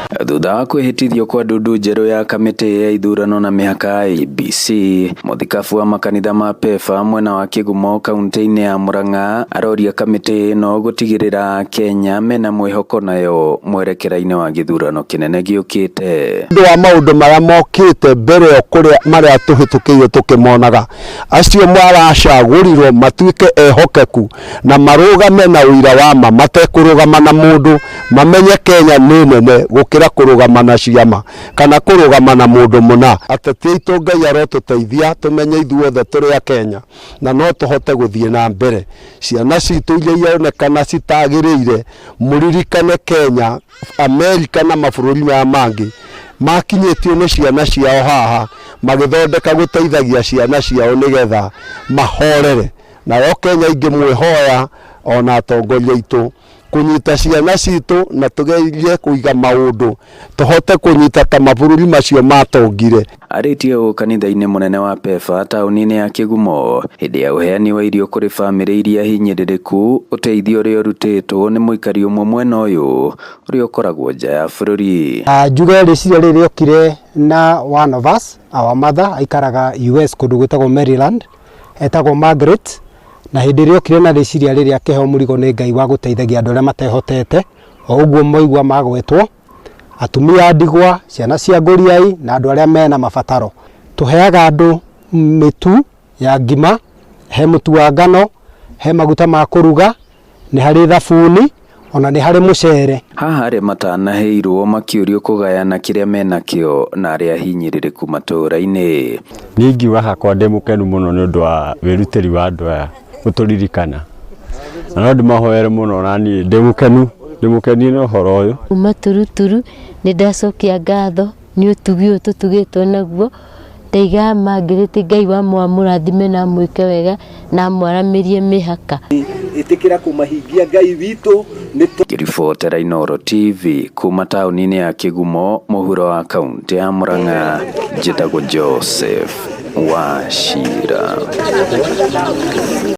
Thutha wa kwĩhĩtithio kwa ndundu njerũ ya kamĩtĩ ya ithurano na mĩhaka IEBC, mũthikabu wa makanitha ma PEFA mwena wa Kĩgumo kaunti-inĩ ya Murang'a aroria kamĩtĩ ĩno gũtigĩrĩra Kenya mena mwĩhoko nayo mwerekera-inĩ wa gĩthurano kĩnene gĩũkĩte. Ũndũ wa maũndũ marĩa mokĩte mbere o kũrĩa marĩa tũhĩtũkĩire tũkĩmonaga, acio maracagũrirwo matuĩke ehokeku na marũgame na ũira wa ma, matekũrũgama na mũndũ, mamenye Kenya nĩ nene gũkĩra kũrũgama na ciama kana kũrũgama na mũndũ mũna. Ateti aitũ Ngai arotũteithia tũmenye ithuothe tũrĩ a Kenya na no tũhote gũthiĩ na mbere. Ciana citũ iria ironekana citagĩrĩire, mũririkane Kenya, Amerika na mabũrũri maya mangĩ makinyĩtio nĩ ciana ciao haha magĩthondeka gũteithagia ciana ciao nĩgetha mahorere. Nayo Kenya ingĩmwĩhoya ona atongoria aitũ kunyita ciana citũ na tugerie kuiga maũndũ tuhote kunyita ta mabũrũri macio matongire. Arĩtie ũũ kanitha-inĩ mũnene wa PEFA taũni-inĩ ya Kĩgumo hĩndĩ ya ũheani wa irio kũrĩ bamĩrĩ iria hinyĩrĩrĩku, ũteithio ũrĩa ũrutĩtwo nĩ mũikari ũmwe mwena ũyũ ũrĩa ũkoragwo nja ya bũrũri. Njuge rĩciria rĩrĩ rĩokire na one of us, our mother, aikaraga US kũndũ gwĩtagwo Maryland, etagwo Margaret, na hĩndĩ ĩrĩa okire na rĩciria rĩrĩa akĩheo mũrigo nĩ Ngai wa gũteithagia andũ arĩa matehotete, o ũguo moigua magwetwo, atumia ndigwa, ciana cia ngũriai na andũ arĩa mena mabataro. Tũheaga andũ mĩtu ya ngima, he mũtu wa ngano, he maguta ma kũruga, nĩ harĩ thabuni, ona nĩ harĩ mũcere. Haha arĩa matanaheirwo makĩũrio kũgayana kĩrĩa menakĩo na arĩa hinyĩrĩrĩku matũũra-inĩ. Niĩ ingiuga hakwa ndĩ mũkenu mũno nĩ ũndũ wa wĩrutĩri wa andũ aya gũtũririkana, na no ndĩmahoere mũno na niĩ ndĩ mũkenu nĩ ũhoro ũyũ. Uma turuturu nĩ ndacokia ngatho nĩ ũtugi ũyũ tũtugĩtwo naguo, ndaiga Margaret Ngai wa mũrathime na mwĩke wega na mwaramĩrie mĩhaka. Ĩtĩkĩra kũmahingia Ngai witũ. Ngĩribotera Inooro TV kuma taũni-inĩ ya Kĩgumo mũhuro wa kaunti ya Murang'a, njĩtagwo Joseph Wachira.